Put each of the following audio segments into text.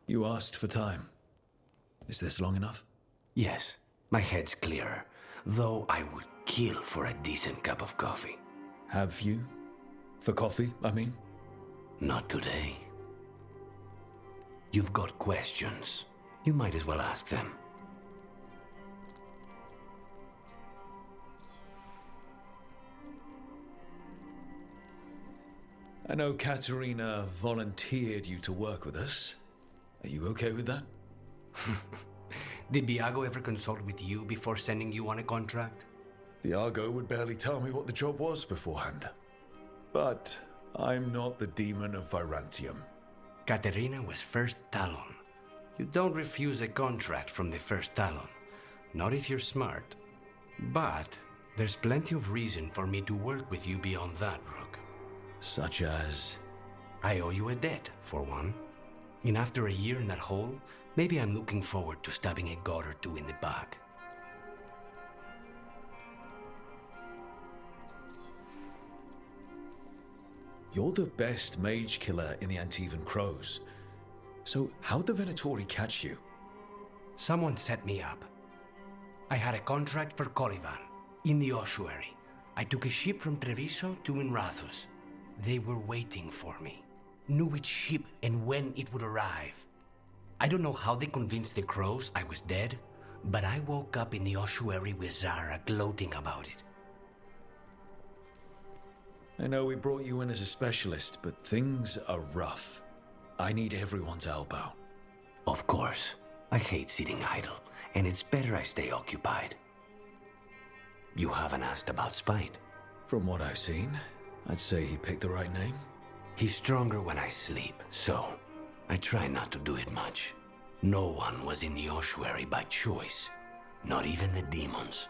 You asked for time. Is this long enough? Yes, my head's clearer, though I would kill for a decent cup of coffee. Have you? For coffee, I mean? Not today. You've got questions. You might as well ask them. I know Katerina volunteered you to work with us. Are you okay with that? Did Biago ever consult with you before sending you on a contract? The Argo would barely tell me what the job was beforehand. But I'm not the demon of Virantium. Katerina was First Talon. You don't refuse a contract from the First Talon. Not if you're smart. But there's plenty of reason for me to work with you beyond that, Rook. Such as? I owe you a debt, for one. And after a year in that hole, maybe I'm looking forward to stabbing a god or two in the back. You're the best mage killer in the Antivan Crows. So how'd the Venatori catch you? Someone set me up. I had a contract for Colivan, in the ossuary. I took a ship from Treviso to Minrathus. They were waiting for me. Knew which ship and when it would arrive. I don't know how they convinced the Crows I was dead, but I woke up in the ossuary with Zara gloating about it. I know we brought you in as a specialist, but things are rough. I need everyone's elbow. Of course. I hate sitting idle, and it's better I stay occupied. You haven't asked about Spite. From what I've seen, I'd say he picked the right name. He's stronger when I sleep, so I try not to do it much. No one was in the ossuary by choice, not even the demons.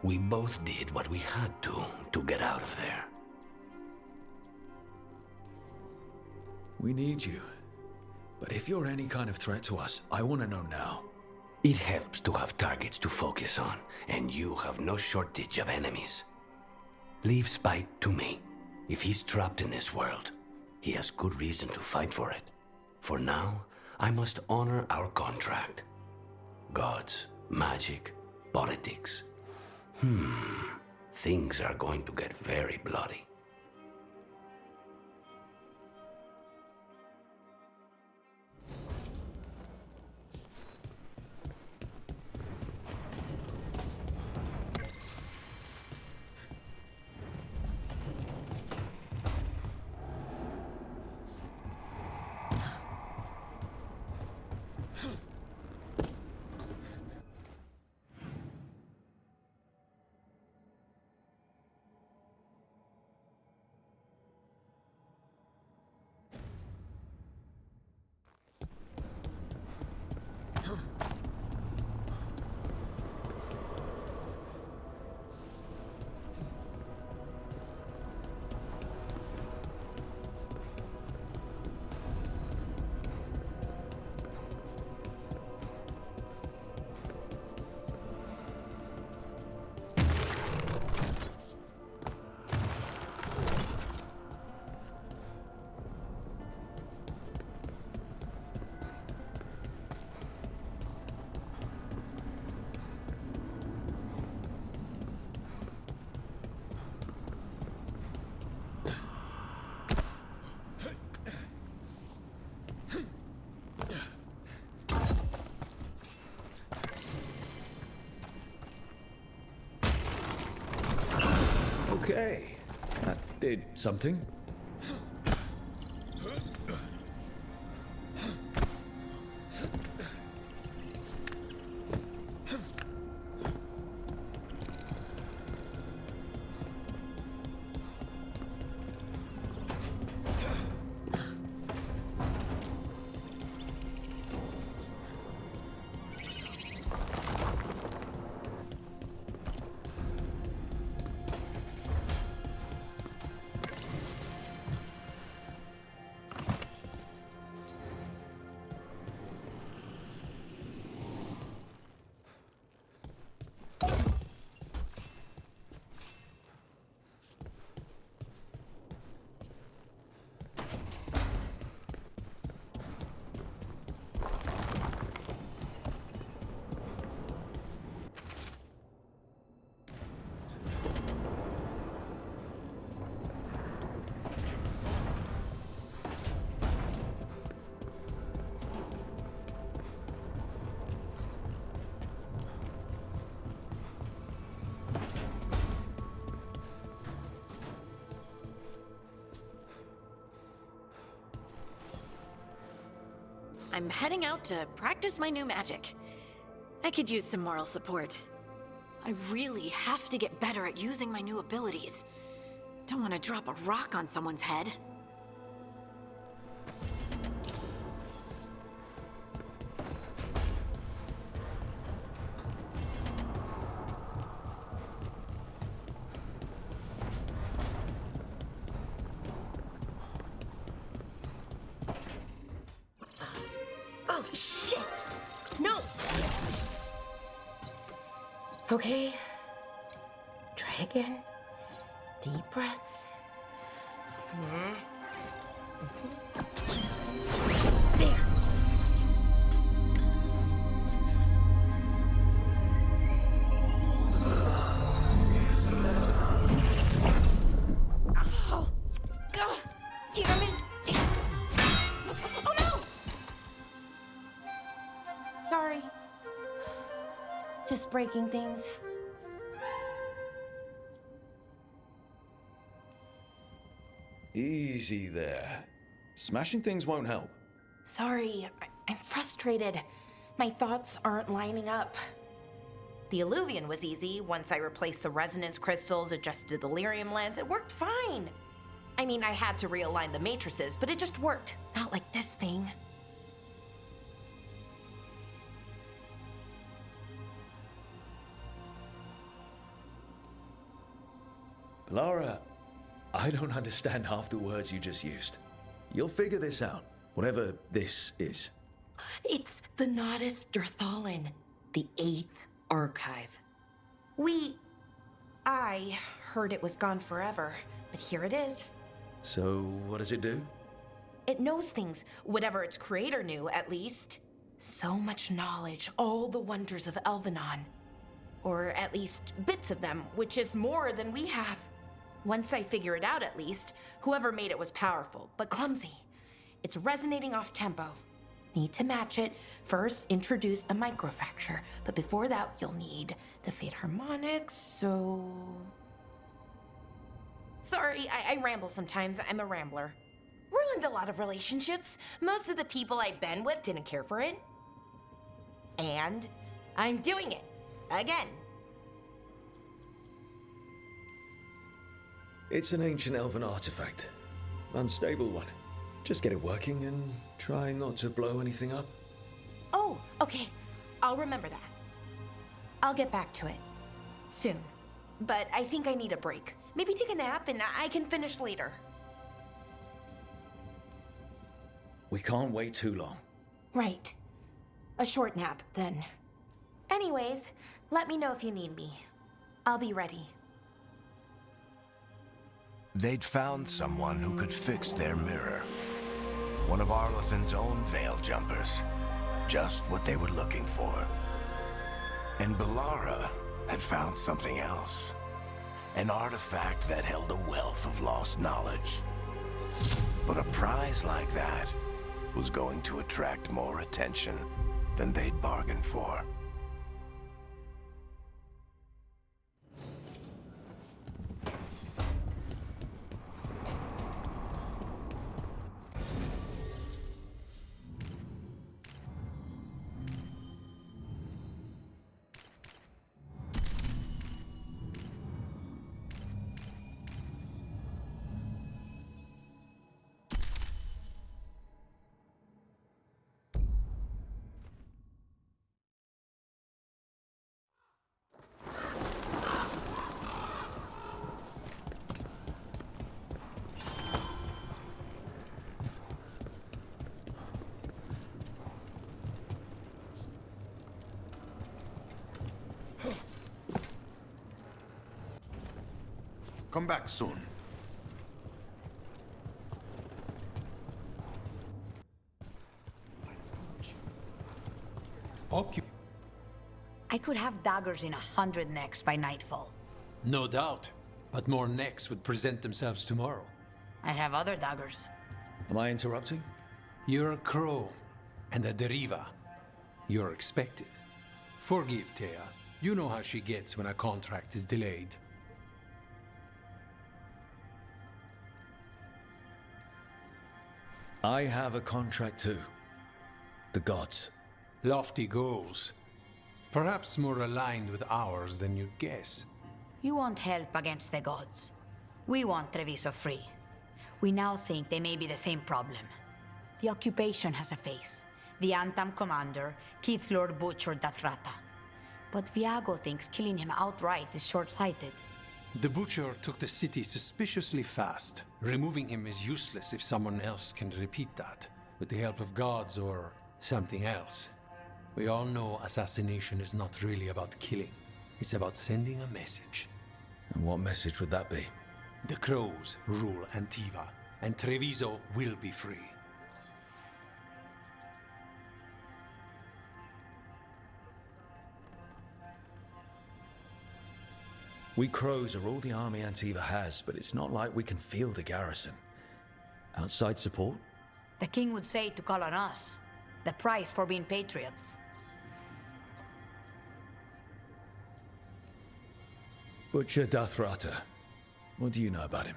We both did what we had to get out of there. We need you. But if you're any kind of threat to us, I want to know now. It helps to have targets to focus on, and you have no shortage of enemies. Leave Spite to me. If he's trapped in this world, he has good reason to fight for it. For now, I must honor our contract. Gods, magic, politics. Things are going to get very bloody. Okay, that did something. I'm heading out to practice my new magic. I could use some moral support. I really have to get better at using my new abilities. Don't want to drop a rock on someone's head. Oh, shit! No! Okay. Try again. Deep breaths. There. Oh, God, damn it! Oh no! Sorry. Just breaking things. Easy there. Smashing things won't help. Sorry, I'm frustrated. My thoughts aren't lining up. The Illuvian was easy. Once I replaced the resonance crystals, adjusted the lyrium lens, it worked fine. I mean, I had to realign the matrices, but it just worked. Not like this thing. Lara, I don't understand half the words you just used. You'll figure this out, whatever this is. It's the Nodus Durthalin, the 8th archive. I heard it was gone forever, but here it is. So, what does it do? It knows things, whatever its creator knew, at least. So much knowledge, all the wonders of Elvenon. Or at least bits of them, which is more than we have. Once I figure it out, at least, whoever made it was powerful, but clumsy. It's resonating off tempo. Need to match it. First, introduce a microfracture, but before that, you'll need the Fate Harmonics, so... Sorry, I ramble sometimes. I'm a rambler. Ruined a lot of relationships. Most of the people I've been with didn't care for it. And I'm doing it. Again. It's an ancient elven artifact. Unstable one. Just get it working and try not to blow anything up. Oh, okay. I'll remember that. I'll get back to it. Soon. But I think I need a break. Maybe take a nap and I can finish later. We can't wait too long. Right. A short nap, then. Anyways, let me know if you need me. I'll be ready. They'd found someone who could fix their mirror. One of Arlathan's own Veil Jumpers. Just what they were looking for. And Balara had found something else. An artifact that held a wealth of lost knowledge. But a prize like that was going to attract more attention than they'd bargained for. Come back soon. I could have daggers in 100 necks by nightfall. No doubt, but more necks would present themselves tomorrow. I have other daggers. Am I interrupting? You're a crow and a deriva. You're expected. Forgive Thea. You know how she gets when a contract is delayed. I have a contract too. The gods. Lofty goals. Perhaps more aligned with ours than you'd guess. You want help against the gods. We want Treviso free. We now think they may be the same problem. The occupation has a face. The Antam commander, Keith Lord Butcher Dathrata. But Viago thinks killing him outright is short-sighted. The Butcher took the city suspiciously fast. Removing him is useless if someone else can repeat that, with the help of gods or something else. We all know assassination is not really about killing. It's about sending a message. And what message would that be? The crows rule Antiva, and Treviso will be free. We crows are all the army Antiva has, but it's not like we can field a garrison. Outside support? The king would say to call on us. The price for being patriots. Butcher Dathrata. What do you know about him?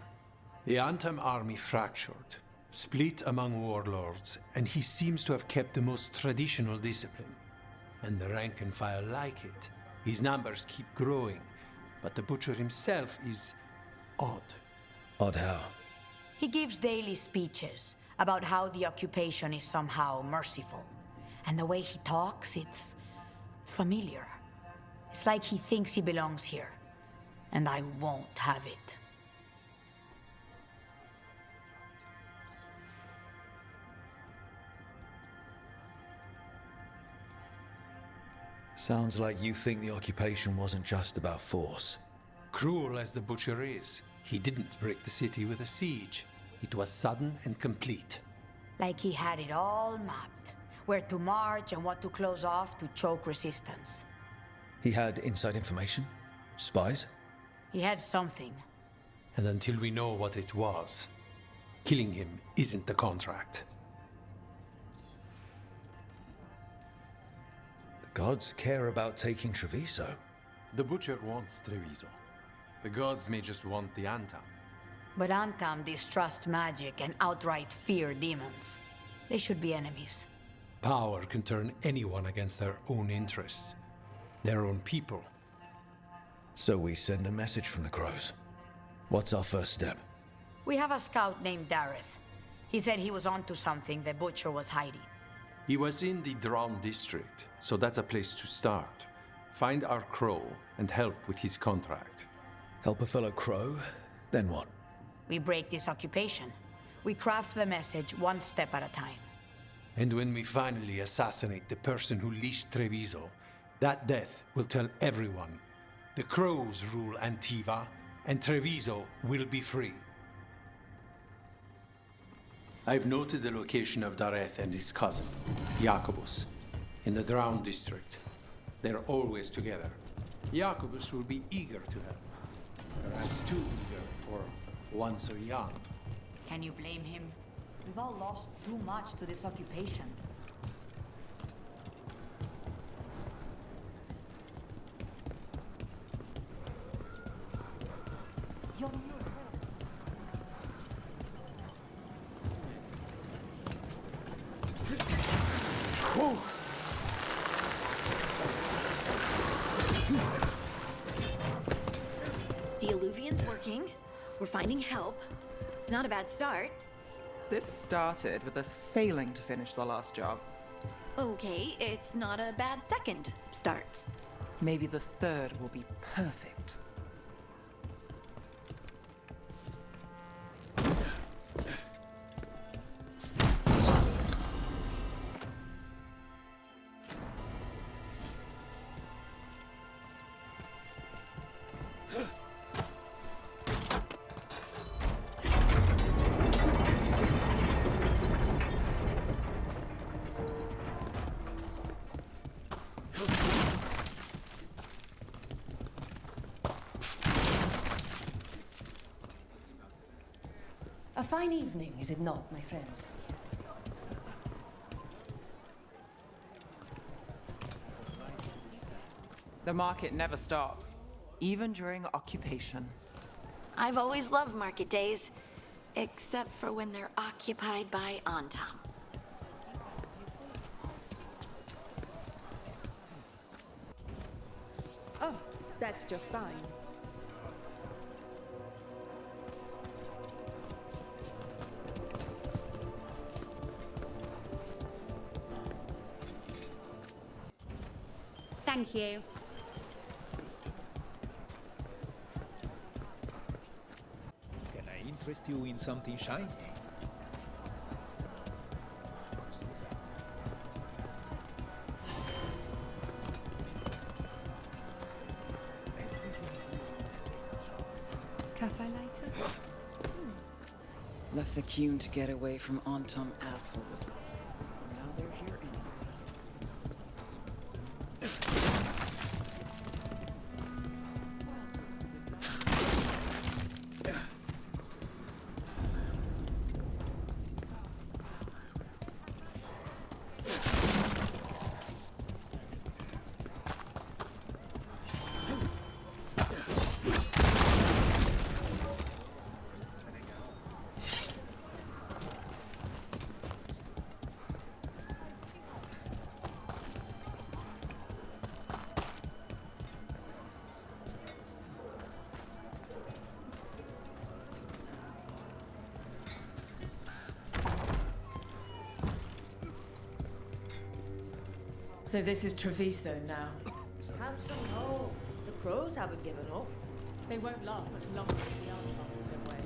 The Antam army fractured, split among warlords, and he seems to have kept the most traditional discipline. And the rank and file like it. His numbers keep growing, but the Butcher himself is odd. Odd how? He gives daily speeches about how the occupation is somehow merciful. And the way he talks, it's familiar. It's like he thinks he belongs here. And I won't have it. Sounds like you think the occupation wasn't just about force. Cruel as the Butcher is, he didn't break the city with a siege. It was sudden and complete. Like he had it all mapped. Where to march and what to close off to choke resistance. He had inside information? Spies? He had something. And until we know what it was, killing him isn't the contract. The gods care about taking Treviso. The Butcher wants Treviso. The gods may just want the Antam. But Antam distrust magic and outright fear demons. They should be enemies. Power can turn anyone against their own interests, their own people. So we send a message from the crows. What's our first step? We have a scout named Dareth. He said he was onto something the Butcher was hiding. He was in the Drown district, so that's a place to start. Find our crow and help with his contract. Help a fellow crow? Then what? We break this occupation. We craft the message one step at a time. And when we finally assassinate the person who leashed Treviso, that death will tell everyone. The crows rule Antiva, and Treviso will be free. I've noted the location of Dareth and his cousin, Jacobus, in the Drown district. They're always together. Jacobus will be eager to help. Perhaps too eager for one so young. Can you blame him? We've all lost too much to this occupation. The alluvian's working. We're finding help. It's not a bad start. This started with us failing to finish the last job. Okay, it's not a bad second start. Maybe the third will be perfect. A fine evening, is it not, my friends? The market never stops, even during occupation. I've always loved market days, except for when they're occupied by Antam. Oh, that's just fine. Thank you. Can I interest you in something shiny? Cafe later? Left the Cune to get away from Antam assholes. Now they're here anyway. So this is Treviso now. Have some hope. The crows haven't given up. They won't last much longer if the Antivan is away.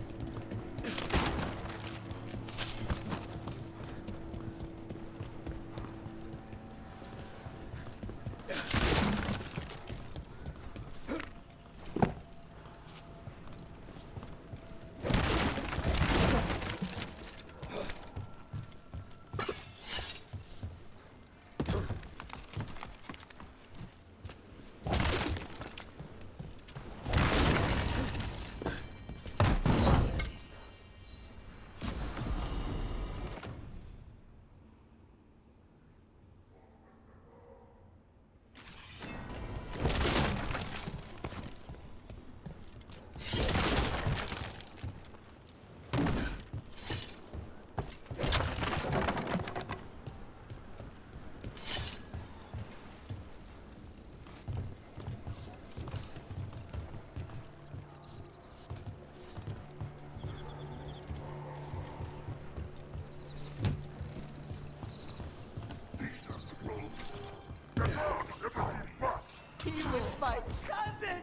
He was my cousin!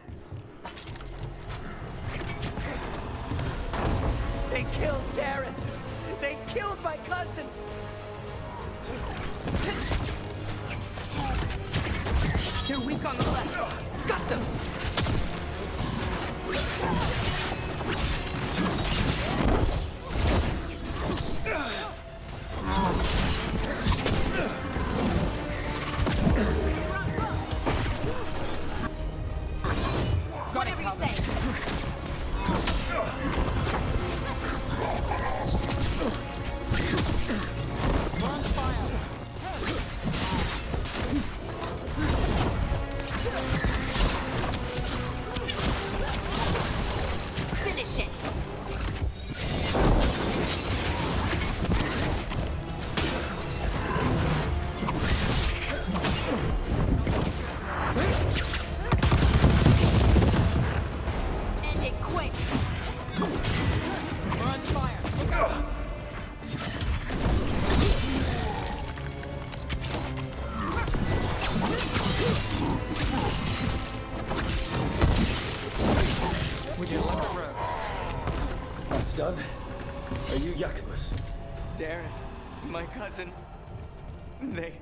They killed Darren! They killed my cousin! They're weak on the left! Got them! Whatever you say. Finish it. End it quick. We're on fire! Look out! Would you look at Rook? That's done. Are you Yakubus? Darren, my cousin. They...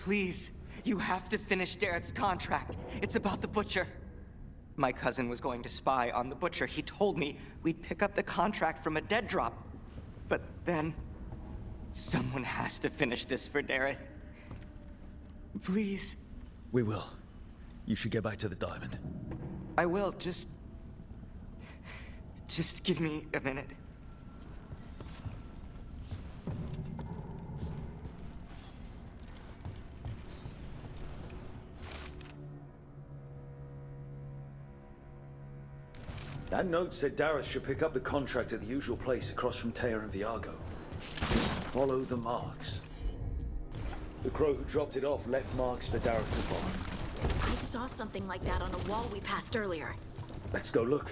Please, you have to finish Darrett's contract. It's about the Butcher. My cousin was going to spy on the Butcher. He told me we'd pick up the contract from a dead drop. But then... someone has to finish this for Darrett. Please. We will. You should get back to the diamond. I will, just give me a minute. That note said Dareth should pick up the contract at the usual place across from Teir and Viago. Just follow the marks. The crow who dropped it off left marks for Dareth to follow. I saw something like that on a wall we passed earlier. Let's go look.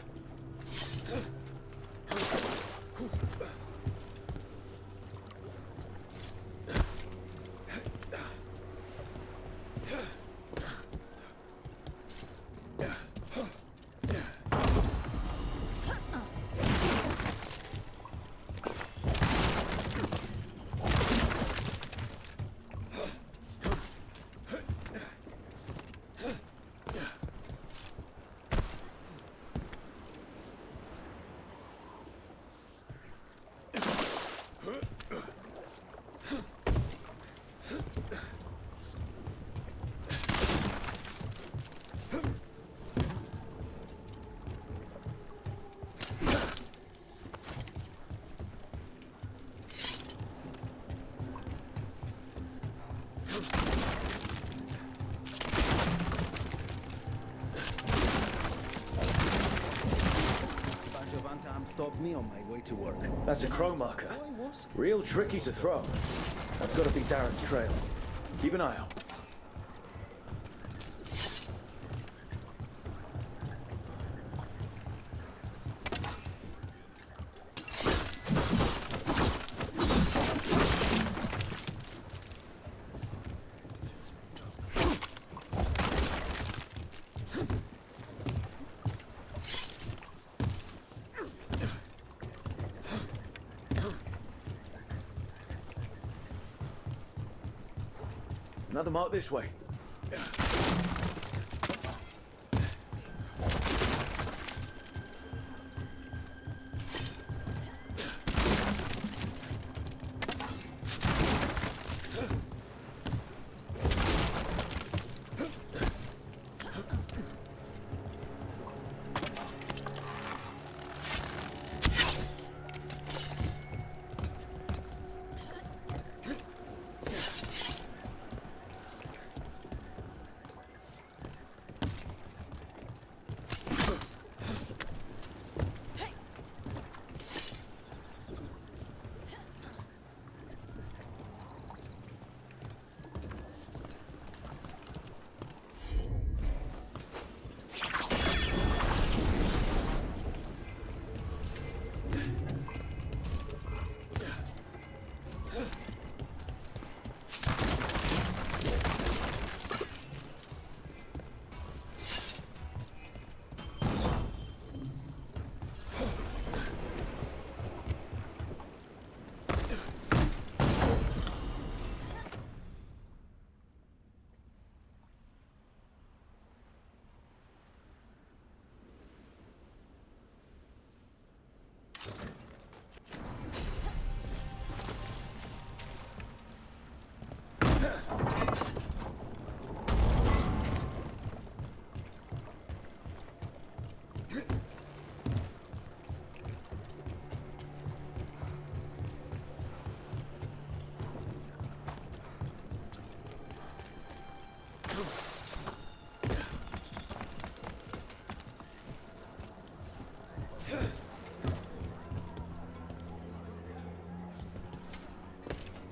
Stopped me on my way to work. That's a crow marker. Real tricky to throw. That's got to be Dareth's trail. Keep an eye out. Another mark this way.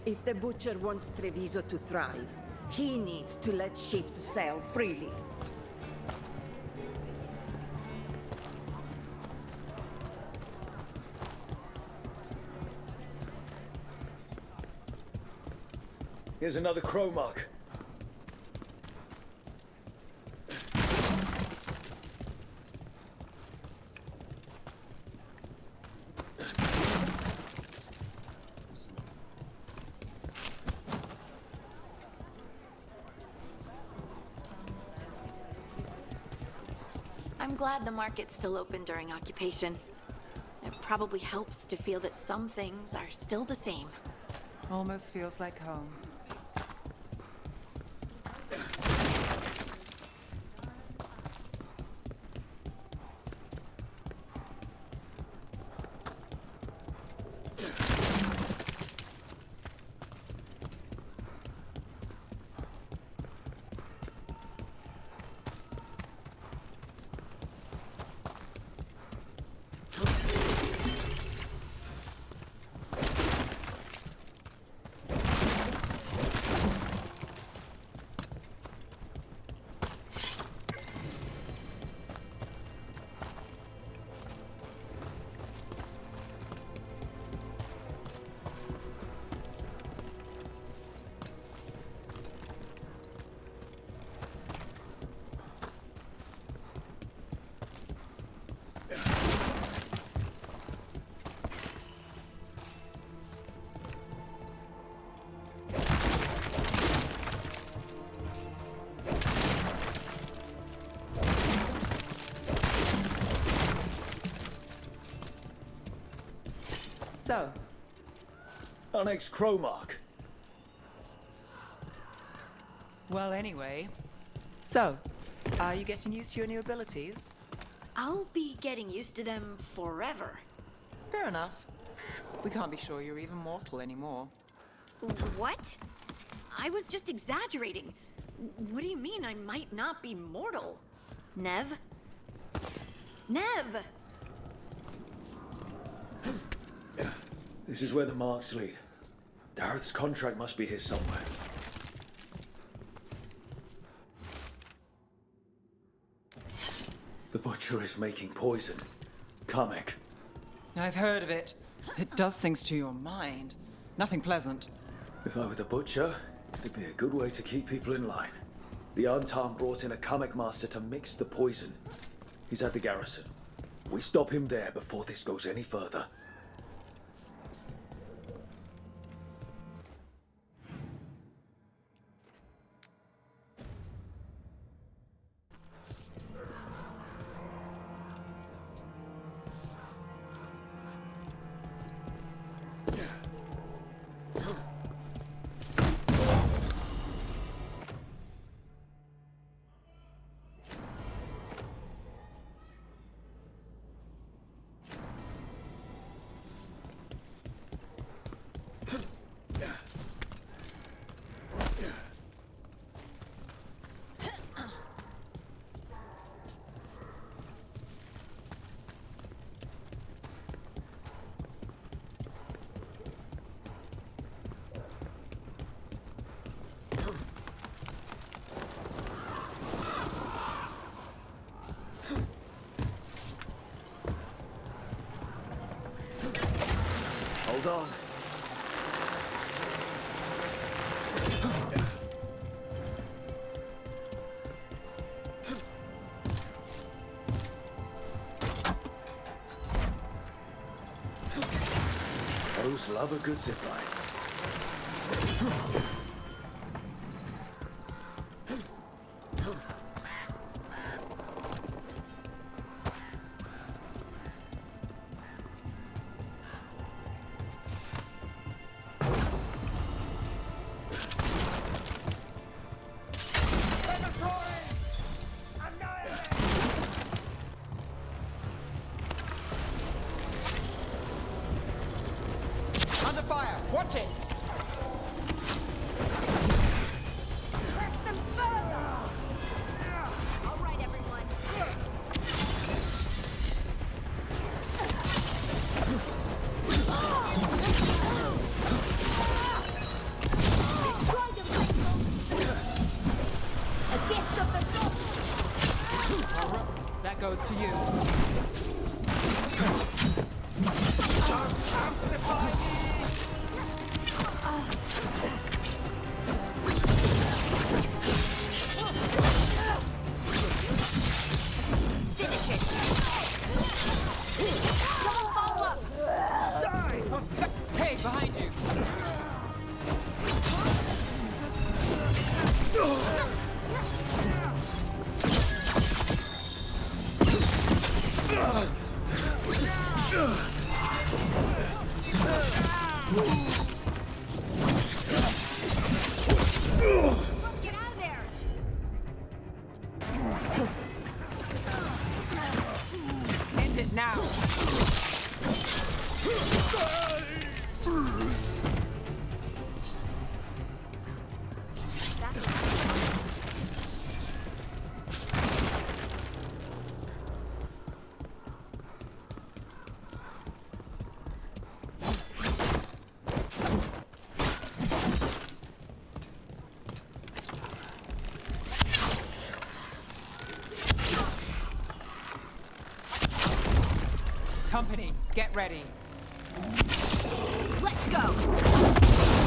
If the Butcher wants Treviso to thrive, he needs to let ships sail freely. Here's another crow mark. I'm glad the market's still open during occupation. It probably helps to feel that some things are still the same. Almost feels like home. So, Our next crow mark. well, anyway. So, are you getting used to your new abilities? I'll be getting used to them forever. Fair enough. We can't be sure you're even mortal anymore. What? I was just exaggerating. What do you mean I might not be mortal? Nev? Nev! This is where the marks lead. Dareth's contract must be here somewhere. The Butcher is making poison. Kamek. I've heard of it. It does things to your mind. Nothing pleasant. If I were the Butcher, it'd be a good way to keep people in line. The Antivan brought in a Kamek master to mix the poison. He's at the garrison. We stop him there before this goes any further. Hold on. Those love a good zipline. Under fire! Watch it! All right, everyone. That goes to you. Hey, behind you! Get out of there! End it now! Company, get ready. Let's go!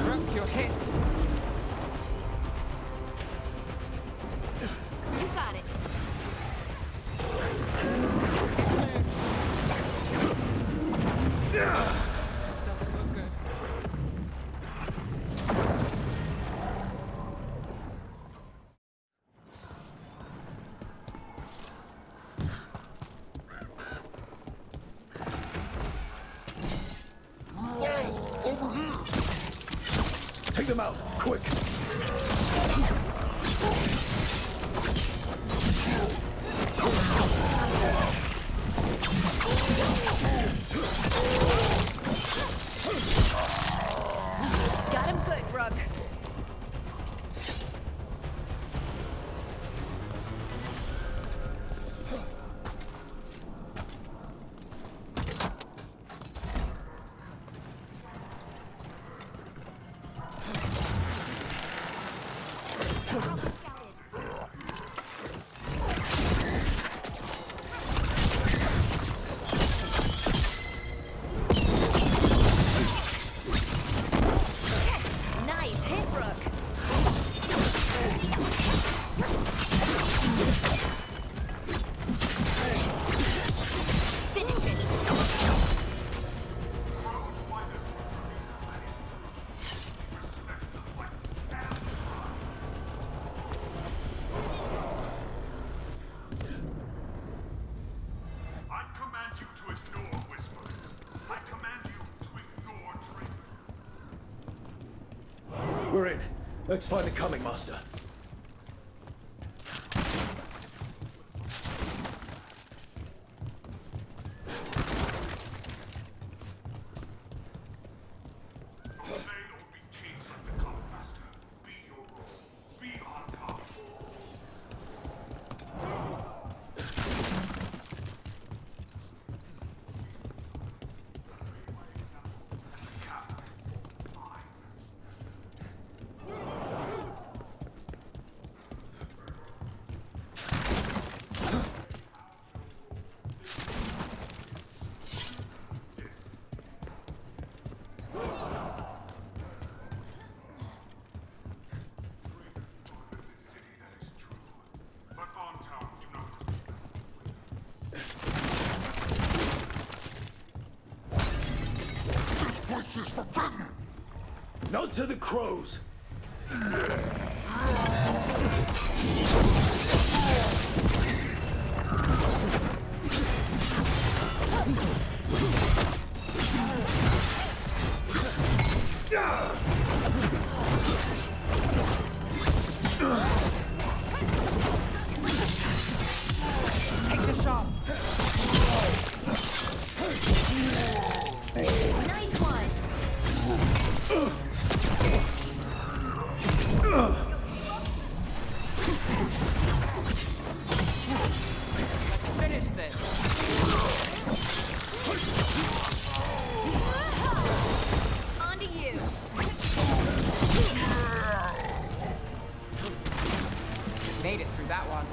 Rook, you're hit. You got it. Doesn't look good. Take them out, quick! Got him good, Rook. Nice hit, Rook. Finish it. I command you to ignore whispers. I command you to ignore drink. We're in. Let's find the coming master. Obey or be caged like the common master. Be your role. Be on top. But on town, do not. Not to the crows! Take the shot. Nice one. Finish this. On to you. Made it through that one.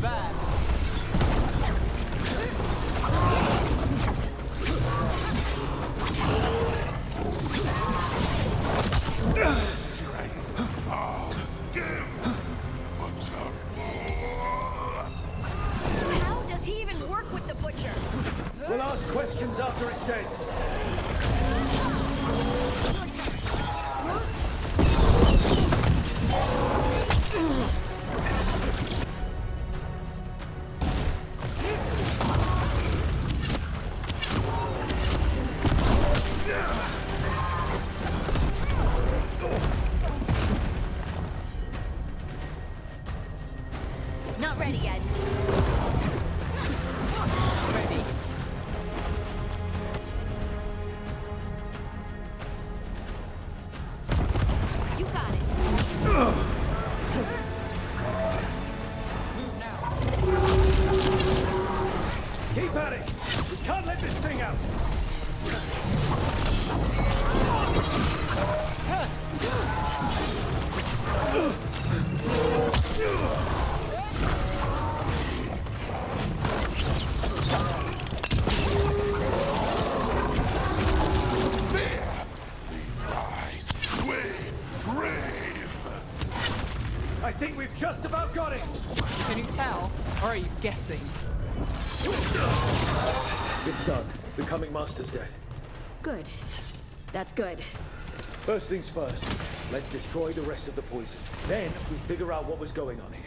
bad. How does he even work with the Butcher? We'll ask questions after it's dead. Not ready yet. Ready? You got it. Move now. Keep at it! We can't let this thing out! I think we've just about got it! Can you tell? Or are you guessing? It's done. The Coming Master's dead. Good. That's good. First things first, let's destroy the rest of the poison. Then we figure out what was going on here.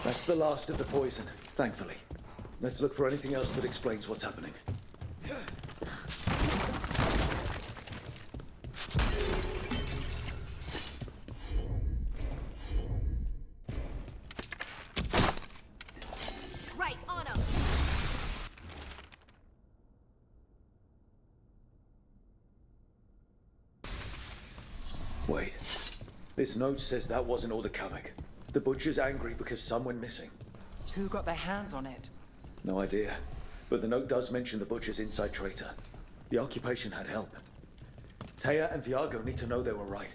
That's the last of the poison, thankfully. Let's look for anything else that explains what's happening. Right, on him. Wait. This note says that wasn't all the Kamek. The Butcher's angry because some went missing. Who got their hands on it? No idea. But the note does mention the Butcher's inside traitor. The occupation had help. Taya and Viago need to know they were right.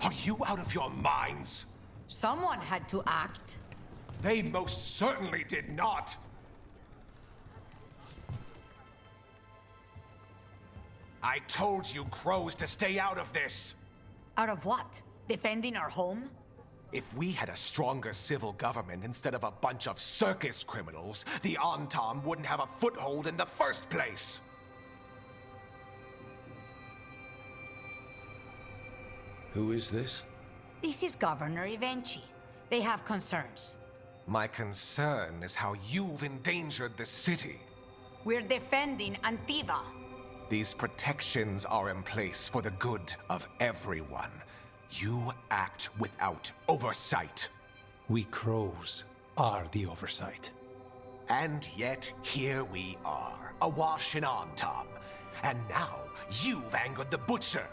Are you out of your minds? Someone had to act. They most certainly did not. I told you crows to stay out of this. Out of what? Defending our home? If we had a stronger civil government instead of a bunch of circus criminals, the Antam wouldn't have a foothold in the first place. Who is this? This is Governor Evenchi. They have concerns. My concern is how you've endangered the city. We're defending Antiva. These protections are in place for the good of everyone. You act without oversight. We crows are the oversight. And yet, here we are, awash in Antam. And now, you've angered the Butcher.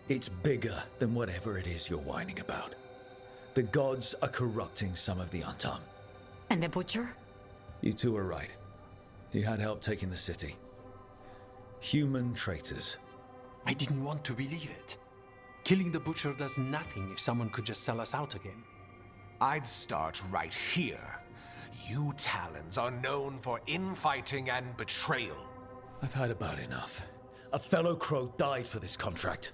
It's bigger than whatever it is you're whining about. The gods are corrupting some of the Antam. And the Butcher? You two are right. He had help taking the city. Human traitors. I didn't want to believe it. Killing the Butcher does nothing if someone could just sell us out again. I'd start right here. You Talons are known for infighting and betrayal. I've had about enough. A fellow crow died for this contract.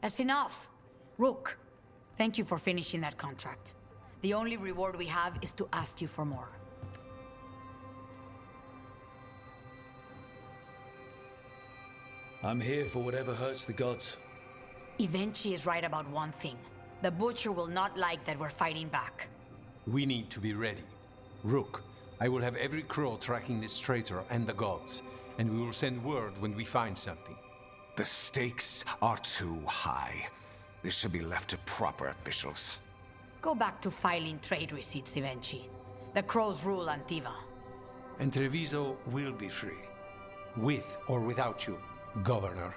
That's enough. Rook, thank you for finishing that contract. The only reward we have is to ask you for more. I'm here for whatever hurts the gods. Ivenchi is right about one thing. The Butcher will not like that we're fighting back. We need to be ready. Rook, I will have every crow tracking this traitor and the gods, and we will send word when we find something. The stakes are too high. This should be left to proper officials. Go back to filing trade receipts, Ivenchi. The crows rule Antivan. And Treviso will be free. With or without you, Governor.